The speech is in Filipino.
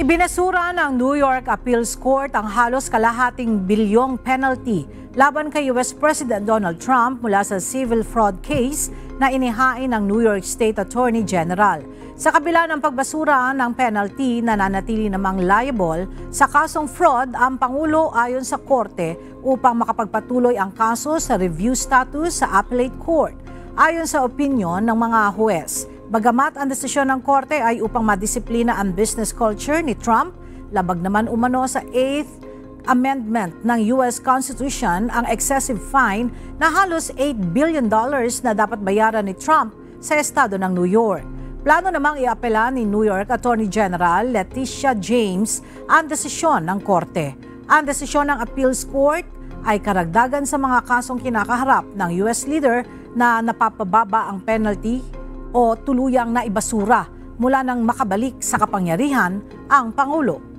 Ibinasura ng New York Appeals Court ang halos kalahating bilyong penalty laban kay US President Donald Trump mula sa civil fraud case na inihain ng New York State Attorney General. Sa kabila ng pagbasura ng penalty, nananatili namang liable sa kasong fraud ang Pangulo ayon sa korte upang makapagpatuloy ang kaso sa review status sa appellate court. Ayon sa opinyon ng mga huwes, bagamat ang desisyon ng korte ay upang madisiplina ang business culture ni Trump, labag naman umano sa 8th Amendment ng US Constitution ang excessive fine na halos $8 billion na dapat bayaran ni Trump sa estado ng New York. Plano namang iapela ni New York Attorney General Letitia James ang desisyon ng korte. Ang desisyon ng Appeals Court ay karagdagan sa mga kasong kinakaharap ng US leader na napapababa ang penalty o tuluyang naibasura mula nang makabalik sa kapangyarihan ang Pangulo.